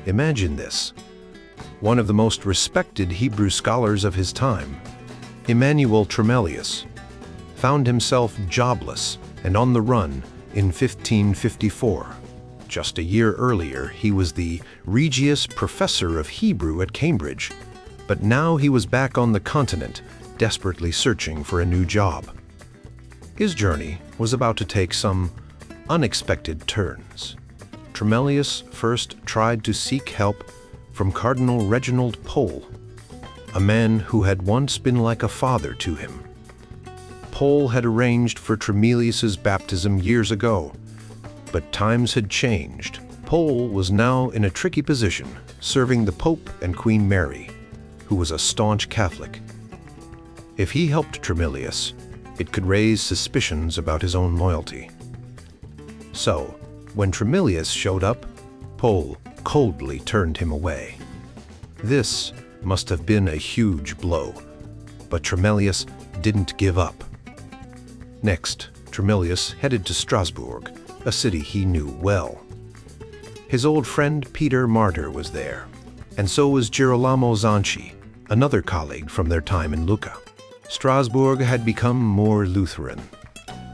Imagine this. One of the most respected Hebrew scholars of his time, Immanuel Tremellius, found himself jobless and on the run in 1554. Just a year earlier, he was the Regius Professor of Hebrew at Cambridge, but now he was back on the continent, desperately searching for a new job. His journey was about to take some unexpected turns. Tremellius first tried to seek help from Cardinal Reginald Pole, a man who had once been like a father to him. Pole had arranged for Tremellius's baptism years ago, but times had changed. Pole was now in a tricky position, serving the Pope and Queen Mary, who was a staunch Catholic. If he helped Tremellius, it could raise suspicions about his own loyalty. So, when Tremellius showed up, Pole coldly turned him away. This must have been a huge blow, but Tremellius didn't give up. Next, Tremellius headed to Strasbourg, a city he knew well. His old friend Peter Martyr was there, and so was Girolamo Zanchi, another colleague from their time in Lucca. Strasbourg had become more Lutheran,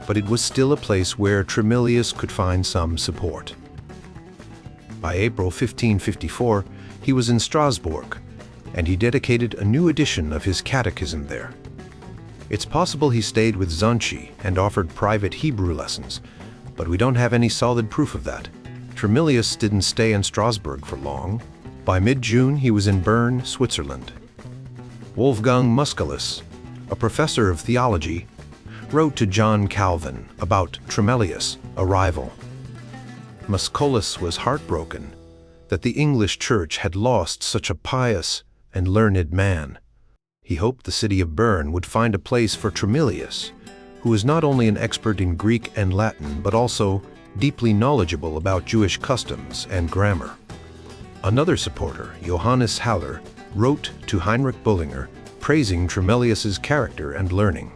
but it was still a place where Tremellius could find some support. By April 1554, he was in Strasbourg, and he dedicated a new edition of his catechism there. It's possible he stayed with Zanchi and offered private Hebrew lessons, but we don't have any solid proof of that. Tremellius didn't stay in Strasbourg for long. By mid-June, he was in Berne, Switzerland. Wolfgang Musculus, a professor of theology, wrote to John Calvin about Tremellius' arrival. Musculus was heartbroken that the English Church had lost such a pious and learned man. He hoped the city of Berne would find a place for Tremellius, who was not only an expert in Greek and Latin, but also deeply knowledgeable about Jewish customs and grammar. Another supporter, Johannes Haller, wrote to Heinrich Bullinger, praising Tremellius's character and learning.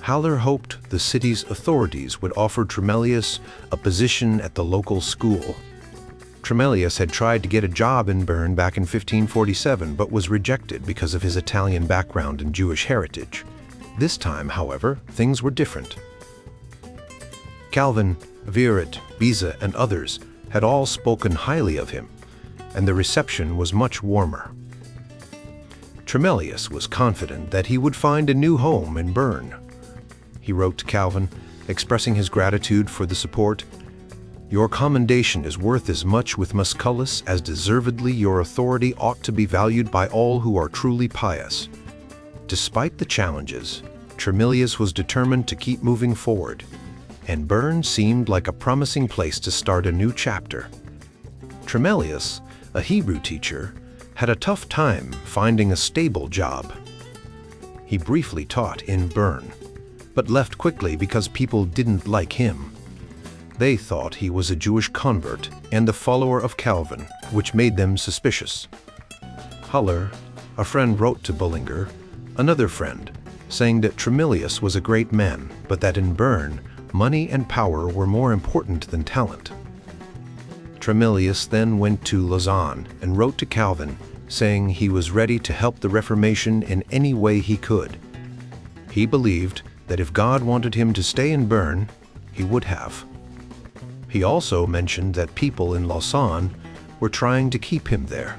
Haller hoped the city's authorities would offer Tremellius a position at the local school. Tremellius had tried to get a job in Berne back in 1547, but was rejected because of his Italian background and Jewish heritage. This time, however, things were different. Calvin, Wierut, Beza, and others had all spoken highly of him, and the reception was much warmer. Tremellius was confident that he would find a new home in Berne. He wrote to Calvin, expressing his gratitude for the support. "Your commendation is worth as much with Musculus as deservedly your authority ought to be valued by all who are truly pious." Despite the challenges, Tremellius was determined to keep moving forward, and Berne seemed like a promising place to start a new chapter. Tremellius, a Hebrew teacher, had a tough time finding a stable job. He briefly taught in Berne, but left quickly because people didn't like him. They thought he was a Jewish convert and the follower of Calvin, which made them suspicious. Haller, a friend, wrote to Bullinger, another friend, saying that Tremellius was a great man, but that in Berne, money and power were more important than talent. Tremellius then went to Lausanne and wrote to Calvin, saying he was ready to help the Reformation in any way he could. He believed that if God wanted him to stay in Berne, he would have. He also mentioned that people in Lausanne were trying to keep him there,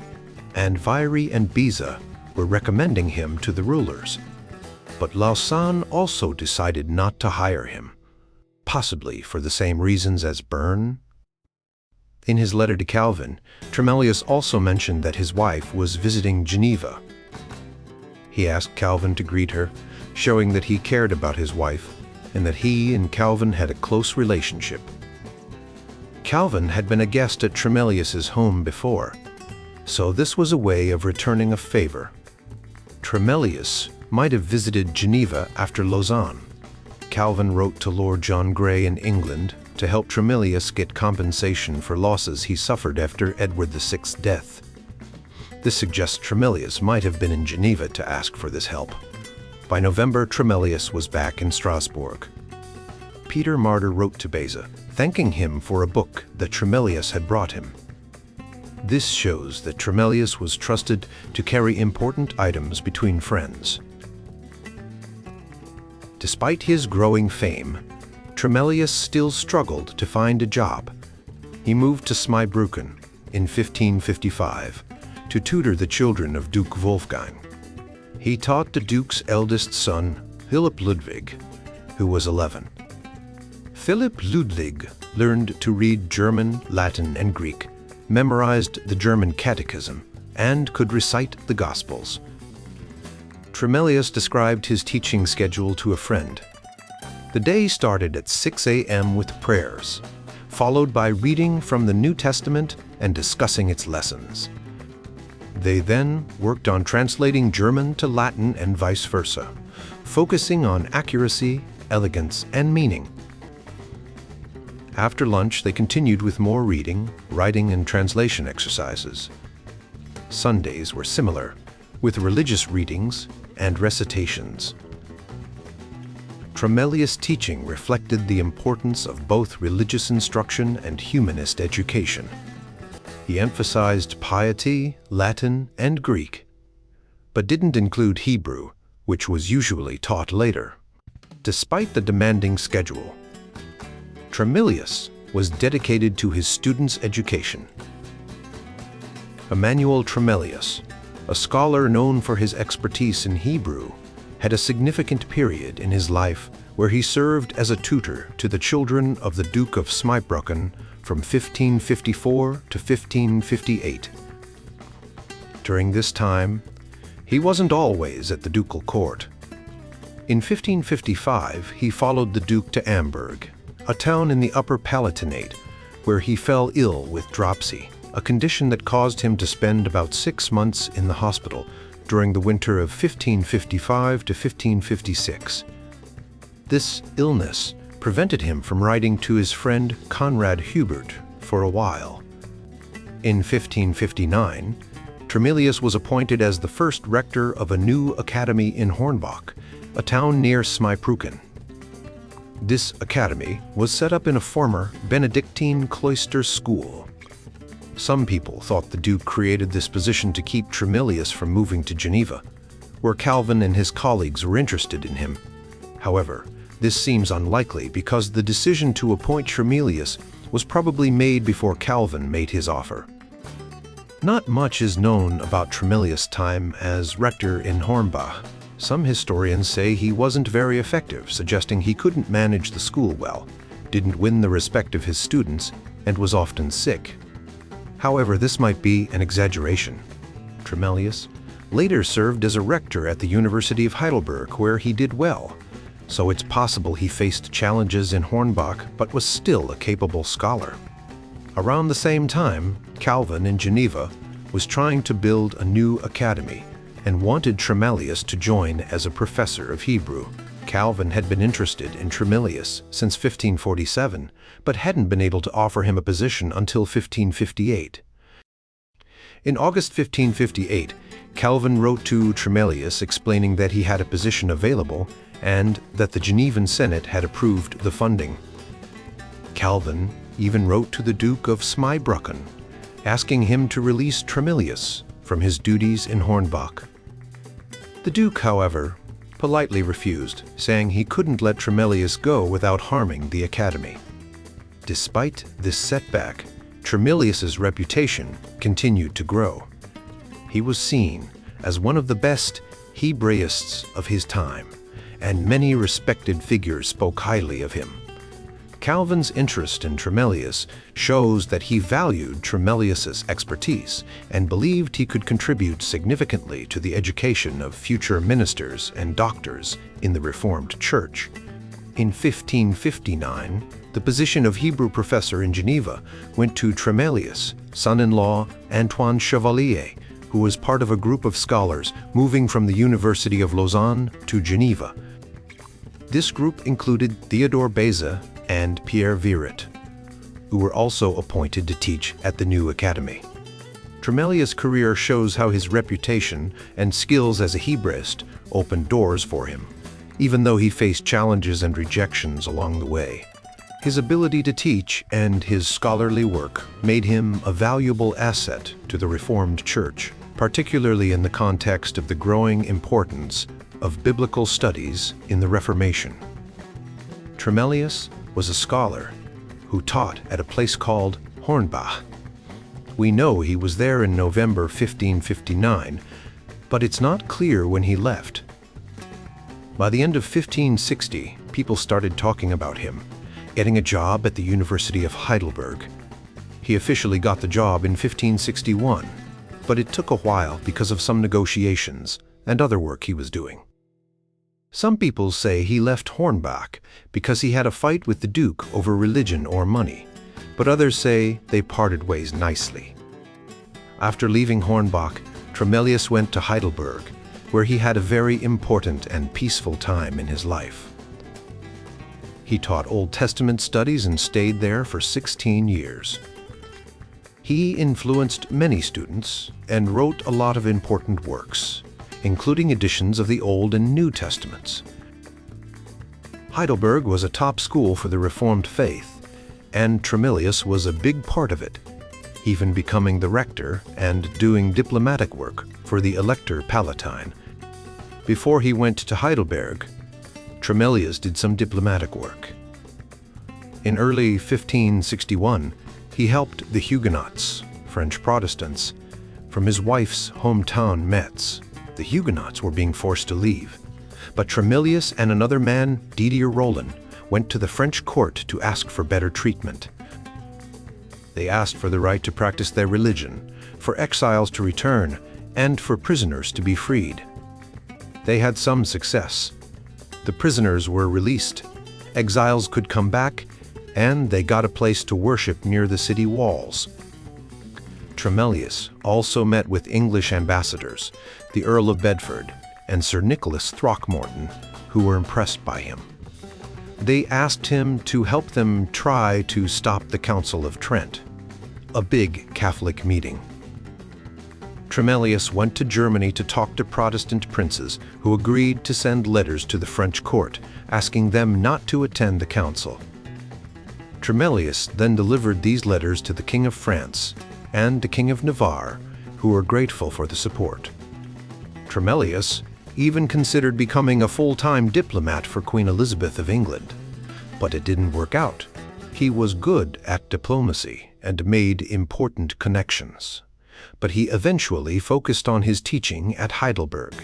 and Vieri and Beza were recommending him to the rulers. But Lausanne also decided not to hire him, possibly for the same reasons as Berne. In his letter to Calvin, Tremellius also mentioned that his wife was visiting Geneva. He asked Calvin to greet her, showing that he cared about his wife and that he and Calvin had a close relationship. Calvin had been a guest at Tremellius's home before, so this was a way of returning a favor. Tremellius might have visited Geneva after Lausanne. Calvin wrote to Lord John Grey in England to help Tremellius get compensation for losses he suffered after Edward VI's death. This suggests Tremellius might have been in Geneva to ask for this help. By November, Tremellius was back in Strasbourg. Peter Martyr wrote to Beza, thanking him for a book that Tremellius had brought him. This shows that Tremellius was trusted to carry important items between friends. Despite his growing fame, Tremellius still struggled to find a job. He moved to Zweibrücken in 1555 to tutor the children of Duke Wolfgang. He taught the Duke's eldest son, Philipp Ludwig, who was 11. Philipp Ludwig learned to read German, Latin, and Greek, memorized the German catechism, and could recite the Gospels. Tremellius described his teaching schedule to a friend. The day started at 6 a.m. with prayers, followed by reading from the New Testament and discussing its lessons. They then worked on translating German to Latin and vice versa, focusing on accuracy, elegance, and meaning. After lunch, they continued with more reading, writing, and translation exercises. Sundays were similar, with religious readings and recitations. Tremellius' teaching reflected the importance of both religious instruction and humanist education. He emphasized piety, Latin, and Greek, but didn't include Hebrew, which was usually taught later. Despite the demanding schedule, Tremellius was dedicated to his students' education. Immanuel Tremellius, a scholar known for his expertise in Hebrew, had a significant period in his life where he served as a tutor to the children of the Duke of Zweibrücken from 1554 to 1558. During this time, he wasn't always at the ducal court. In 1555, he followed the Duke to Amberg, a town in the Upper Palatinate, where he fell ill with dropsy, a condition that caused him to spend about 6 months in the hospital during the winter of 1555 to 1556. This illness prevented him from writing to his friend Conrad Hubert for a while. In 1559, Tremellius was appointed as the first rector of a new academy in Hornbach, a town near Zweibrücken. This academy was set up in a former Benedictine cloister school. Some people thought the Duke created this position to keep Tremellius from moving to Geneva, where Calvin and his colleagues were interested in him. However, this seems unlikely because the decision to appoint Tremellius was probably made before Calvin made his offer. Not much is known about Tremellius' time as rector in Hornbach. Some historians say he wasn't very effective, suggesting he couldn't manage the school well, didn't win the respect of his students, and was often sick. However, this might be an exaggeration. Tremellius later served as a rector at the University of Heidelberg, where he did well, so it's possible he faced challenges in Hornbach but was still a capable scholar. Around the same time, Calvin in Geneva was trying to build a new academy and wanted Tremellius to join as a professor of Hebrew. Calvin had been interested in Tremellius since 1547, but hadn't been able to offer him a position until 1558. In August 1558, Calvin wrote to Tremellius explaining that he had a position available and that the Genevan Senate had approved the funding. Calvin even wrote to the Duke of Zweibrücken, asking him to release Tremellius from his duties in Hornbach. The Duke, however, politely refused, saying he couldn't let Tremellius go without harming the academy. Despite this setback, Tremellius's reputation continued to grow. He was seen as one of the best Hebraists of his time, and many respected figures spoke highly of him. Calvin's interest in Tremellius shows that he valued Tremellius's expertise and believed he could contribute significantly to the education of future ministers and doctors in the Reformed Church. In 1559, the position of Hebrew professor in Geneva went to Tremellius' son-in-law Antoine Chevalier, who was part of a group of scholars moving from the University of Lausanne to Geneva. This group included Theodore Beza and Pierre Viret, who were also appointed to teach at the new academy. Tremellius' career shows how his reputation and skills as a Hebraist opened doors for him, even though he faced challenges and rejections along the way. His ability to teach and his scholarly work made him a valuable asset to the Reformed Church, particularly in the context of the growing importance of biblical studies in the Reformation. Tremellius was a scholar who taught at a place called Hornbach. We know he was there in November 1559, but it's not clear when he left. By the end of 1560, people started talking about him, getting a job at the University of Heidelberg. He officially got the job in 1561, but it took a while because of some negotiations and other work he was doing. Some people say he left Hornbach because he had a fight with the Duke over religion or money, but others say they parted ways nicely. After leaving Hornbach, Tremellius went to Heidelberg, where he had a very important and peaceful time in his life. He taught Old Testament studies and stayed there for 16 years. He influenced many students and wrote a lot of important works, including editions of the Old and New Testaments. Heidelberg was a top school for the Reformed faith, and Tremellius was a big part of it, even becoming the rector and doing diplomatic work for the Elector Palatine. Before he went to Heidelberg, Tremellius did some diplomatic work. In early 1561, he helped the Huguenots, French Protestants, from his wife's hometown Metz. The Huguenots were being forced to leave, but Tremellius and another man, Didier Rollin, went to the French court to ask for better treatment. They asked for the right to practice their religion, for exiles to return, and for prisoners to be freed. They had some success. The prisoners were released, exiles could come back, and they got a place to worship near the city walls. Tremellius also met with English ambassadors, the Earl of Bedford and Sir Nicholas Throckmorton, who were impressed by him. They asked him to help them try to stop the Council of Trent, a big Catholic meeting. Tremellius went to Germany to talk to Protestant princes who agreed to send letters to the French court, asking them not to attend the council. Tremellius then delivered these letters to the King of France and the King of Navarre, who were grateful for the support. Tremellius even considered becoming a full-time diplomat for Queen Elizabeth of England, but it didn't work out. He was good at diplomacy and made important connections, but he eventually focused on his teaching at Heidelberg.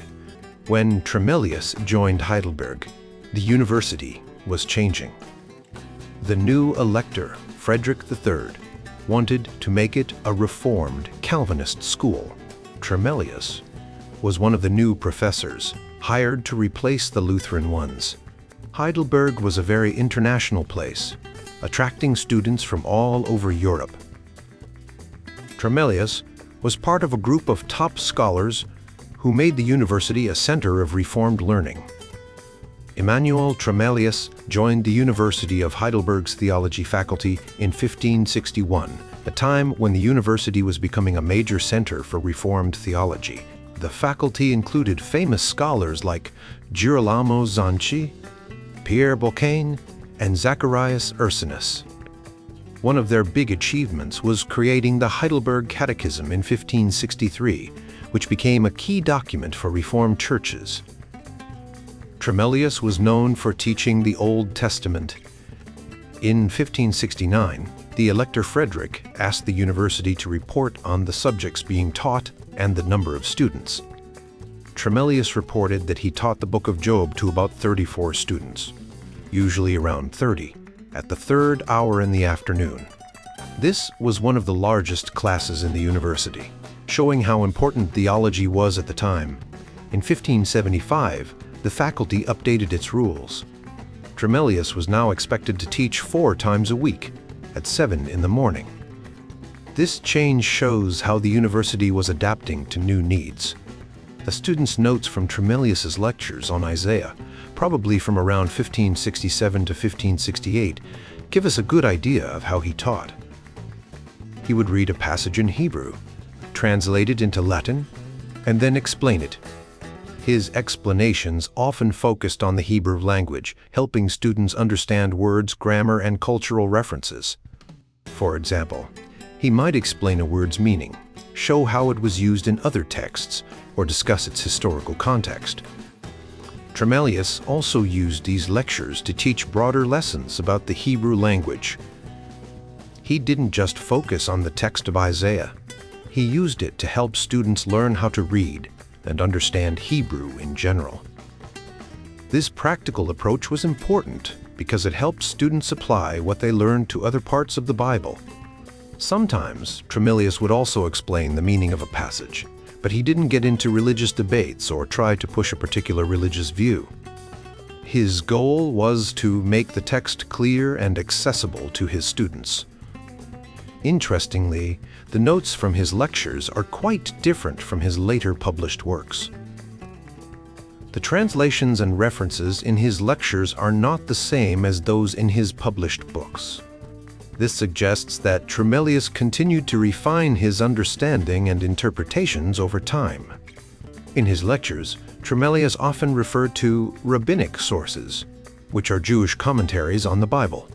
When Tremellius joined Heidelberg, the university was changing. The new elector, Frederick III, wanted to make it a reformed Calvinist school. Tremellius was one of the new professors hired to replace the Lutheran ones. Heidelberg was a very international place, attracting students from all over Europe. Tremellius was part of a group of top scholars who made the university a center of Reformed learning. Immanuel Tremellius joined the University of Heidelberg's theology faculty in 1561, a time when the university was becoming a major center for Reformed theology. The faculty included famous scholars like Girolamo Zanchi, Pierre Boccain, and Zacharias Ursinus. One of their big achievements was creating the Heidelberg Catechism in 1563, which became a key document for Reformed churches. Tremellius was known for teaching the Old Testament. In 1569, the Elector Frederick asked the university to report on the subjects being taught and the number of students. Tremellius reported that he taught the Book of Job to about 34 students, usually around 30, at the third hour in the afternoon. This was one of the largest classes in the university, showing how important theology was at the time. In 1575, the faculty updated its rules. Tremellius was now expected to teach 4 times a week, at 7 in the morning. This change shows how the university was adapting to new needs. The students' notes from Tremellius's lectures on Isaiah, probably from around 1567 to 1568, give us a good idea of how he taught. He would read a passage in Hebrew, translate it into Latin, and then explain it. His explanations often focused on the Hebrew language, helping students understand words, grammar, and cultural references. For example, he might explain a word's meaning, show how it was used in other texts, or discuss its historical context. Tremellius also used these lectures to teach broader lessons about the Hebrew language. He didn't just focus on the text of Isaiah. He used it to help students learn how to read and understand Hebrew in general. This practical approach was important because it helped students apply what they learned to other parts of the Bible. Sometimes, Tremellius would also explain the meaning of a passage, but he didn't get into religious debates or try to push a particular religious view. His goal was to make the text clear and accessible to his students. Interestingly, the notes from his lectures are quite different from his later published works. The translations and references in his lectures are not the same as those in his published books. This suggests that Tremellius continued to refine his understanding and interpretations over time. In his lectures, Tremellius often referred to rabbinic sources, which are Jewish commentaries on the Bible.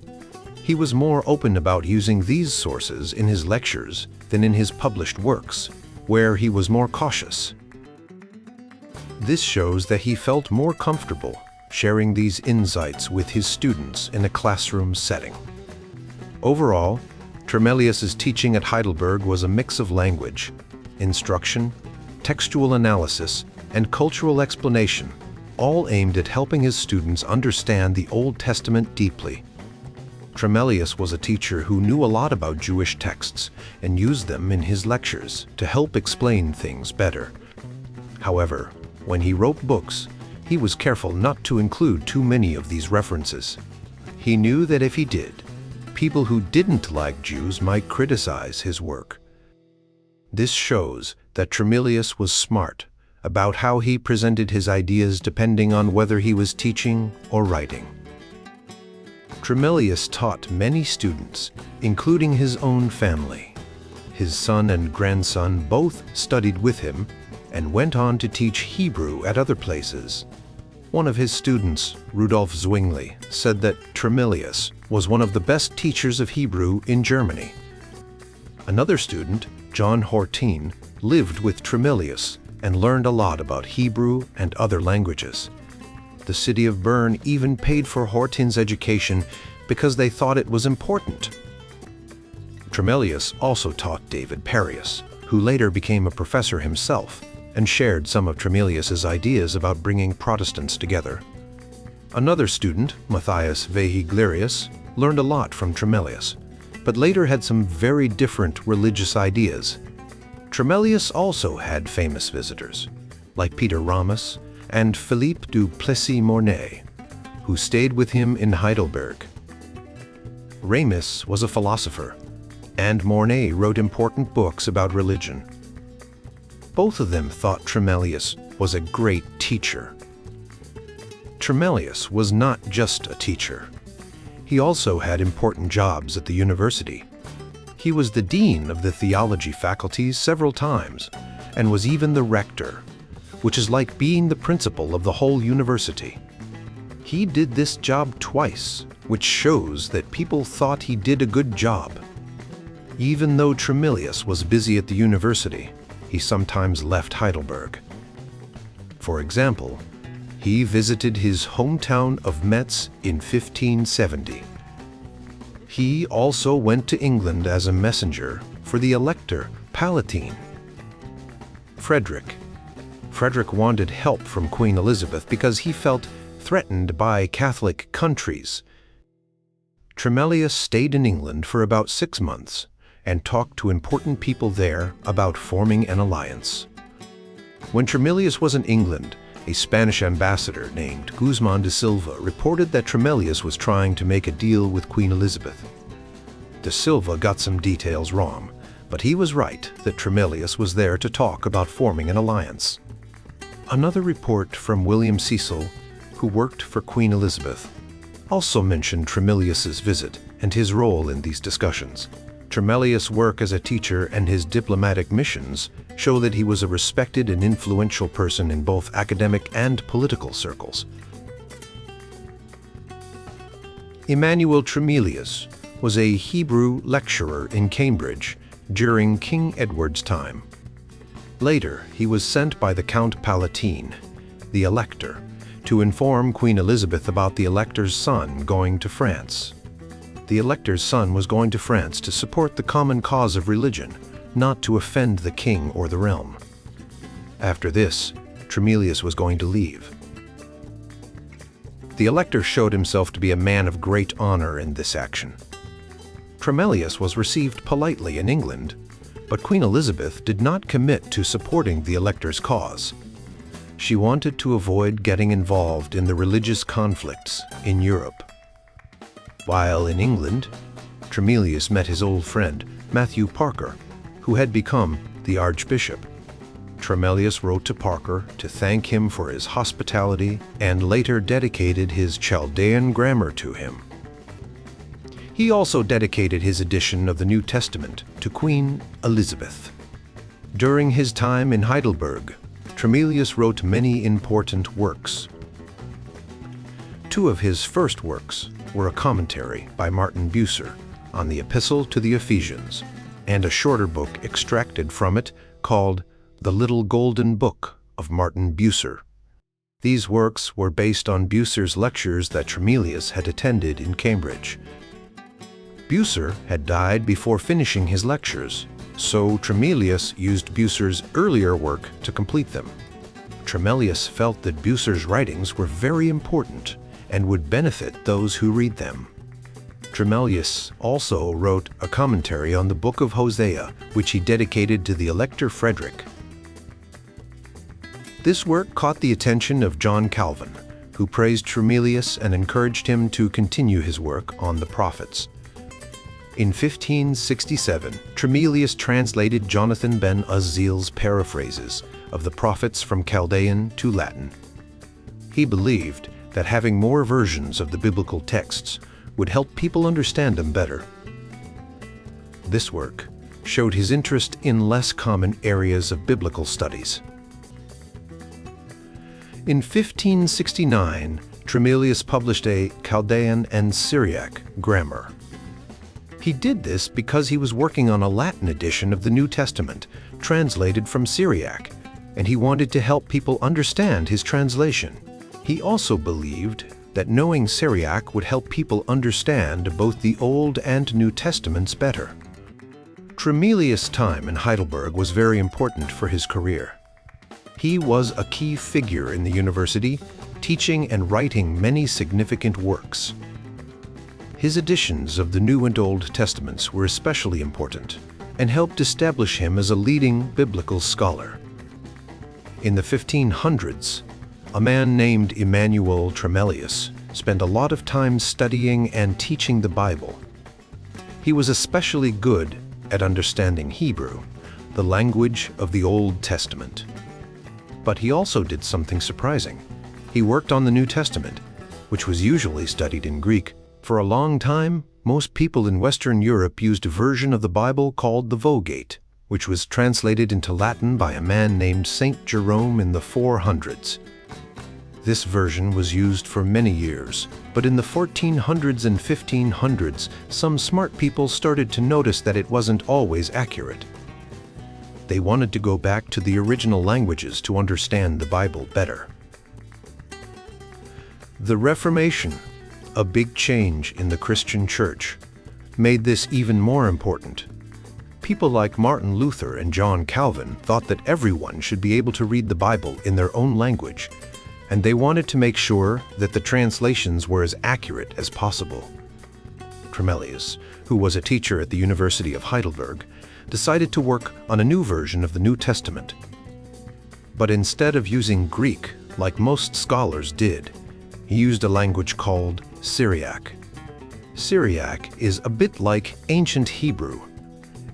He was more open about using these sources in his lectures than in his published works, where he was more cautious. This shows that he felt more comfortable sharing these insights with his students in a classroom setting. Overall, Tremellius's teaching at Heidelberg was a mix of language, instruction, textual analysis, and cultural explanation, all aimed at helping his students understand the Old Testament deeply. Tremellius was a teacher who knew a lot about Jewish texts and used them in his lectures to help explain things better. However, when he wrote books, he was careful not to include too many of these references. He knew that if he did, people who didn't like Jews might criticize his work. This shows that Tremellius was smart about how he presented his ideas depending on whether he was teaching or writing. Tremellius taught many students, including his own family. His son and grandson both studied with him and went on to teach Hebrew at other places. One of his students, Rudolf Zwingli, said that Tremellius was one of the best teachers of Hebrew in Germany. Another student, John Hortin, lived with Tremellius and learned a lot about Hebrew and other languages. The city of Berne even paid for Hortin's education because they thought it was important. Tremellius also taught David Parius, who later became a professor himself and shared some of Tremellius's ideas about bringing Protestants together. Another student, Matthias Vehiglerius, learned a lot from Tremellius, but later had some very different religious ideas. Tremellius also had famous visitors, like Peter Ramus and Philippe du Plessis-Mornay, who stayed with him in Heidelberg. Ramus was a philosopher, and Mornay wrote important books about religion. Both of them thought Tremellius was a great teacher. Tremellius was not just a teacher. He also had important jobs at the university. He was the dean of the theology faculties several times, and was even the rector, which is like being the principal of the whole university. He did this job twice, which shows that people thought he did a good job. Even though Tremellius was busy at the university, he sometimes left Heidelberg. For example, he visited his hometown of Metz in 1570. He also went to England as a messenger for the Elector Palatine. Frederick wanted help from Queen Elizabeth because he felt threatened by Catholic countries. Tremellius stayed in England for about 6 months and talked to important people there about forming an alliance. When Tremellius was in England, a Spanish ambassador named Guzman de Silva reported that Tremellius was trying to make a deal with Queen Elizabeth. De Silva got some details wrong, but he was right that Tremellius was there to talk about forming an alliance. Another report from William Cecil, who worked for Queen Elizabeth, also mentioned Tremellius's visit and his role in these discussions. Tremellius' work as a teacher and his diplomatic missions show that he was a respected and influential person in both academic and political circles. Immanuel Tremellius was a Hebrew lecturer in Cambridge during King Edward's time. Later, he was sent by the Count Palatine, the Elector, to inform Queen Elizabeth about the Elector's son going to France. The Elector's son was going to France to support the common cause of religion, not to offend the king or the realm. After this, Tremellius was going to leave. The Elector showed himself to be a man of great honor in this action. Tremellius was received politely in England, but Queen Elizabeth did not commit to supporting the Elector's cause. She wanted to avoid getting involved in the religious conflicts in Europe. While in England, Tremellius met his old friend, Matthew Parker, who had become the Archbishop. Tremellius wrote to Parker to thank him for his hospitality and later dedicated his Chaldean grammar to him. He also dedicated his edition of the New Testament to Queen Elizabeth. During his time in Heidelberg, Tremellius wrote many important works. Two of his first works were a commentary by Martin Bucer on the Epistle to the Ephesians, and a shorter book extracted from it called The Little Golden Book of Martin Bucer. These works were based on Bucer's lectures that Tremellius had attended in Cambridge. Bucer had died before finishing his lectures, so Tremellius used Bucer's earlier work to complete them. Tremellius felt that Bucer's writings were very important and would benefit those who read them. Tremellius also wrote a commentary on the Book of Hosea, which he dedicated to the Elector Frederick. This work caught the attention of John Calvin, who praised Tremellius and encouraged him to continue his work on the prophets. In 1567, Tremellius translated Jonathan ben Uzziel's paraphrases of the prophets from Chaldean to Latin. He believed that having more versions of the biblical texts would help people understand them better. This work showed his interest in less common areas of biblical studies. In 1569, Tremellius published a Chaldean and Syriac grammar. He did this because he was working on a Latin edition of the New Testament, translated from Syriac, and he wanted to help people understand his translation. He also believed that knowing Syriac would help people understand both the Old and New Testaments better. Tremellius' time in Heidelberg was very important for his career. He was a key figure in the university, teaching and writing many significant works. His editions of the New and Old Testaments were especially important and helped establish him as a leading biblical scholar. In the 1500s, a man named Immanuel Tremellius spent a lot of time studying and teaching the Bible. He was especially good at understanding Hebrew, the language of the Old Testament. But he also did something surprising. He worked on the New Testament, which was usually studied in Greek. For a long time, most people in Western Europe used a version of the Bible called the Vulgate, which was translated into Latin by a man named Saint Jerome in the 400s. This version was used for many years, but in the 1400s and 1500s, some smart people started to notice that it wasn't always accurate. They wanted to go back to the original languages to understand the Bible better. The Reformation, a big change in the Christian Church, made this even more important. People like Martin Luther and John Calvin thought that everyone should be able to read the Bible in their own language, and they wanted to make sure that the translations were as accurate as possible. Tremellius, who was a teacher at the University of Heidelberg, decided to work on a new version of the New Testament. But instead of using Greek, like most scholars did, he used a language called Syriac. Syriac is a bit like ancient Hebrew,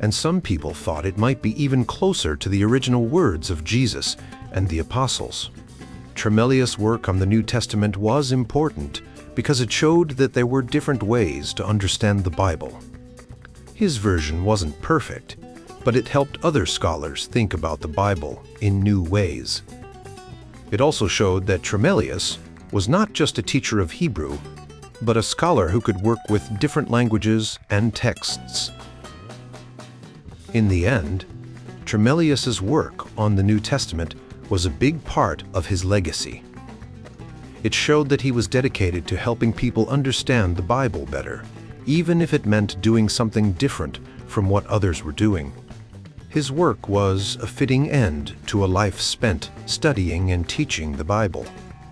and some people thought it might be even closer to the original words of Jesus and the apostles. Tremellius' work on the New Testament was important because it showed that there were different ways to understand the Bible. His version wasn't perfect, but it helped other scholars think about the Bible in new ways. It also showed that Tremellius was not just a teacher of Hebrew, but a scholar who could work with different languages and texts. In the end, Tremellius's work on the New Testament was a big part of his legacy. It showed that he was dedicated to helping people understand the Bible better, even if it meant doing something different from what others were doing. His work was a fitting end to a life spent studying and teaching the Bible.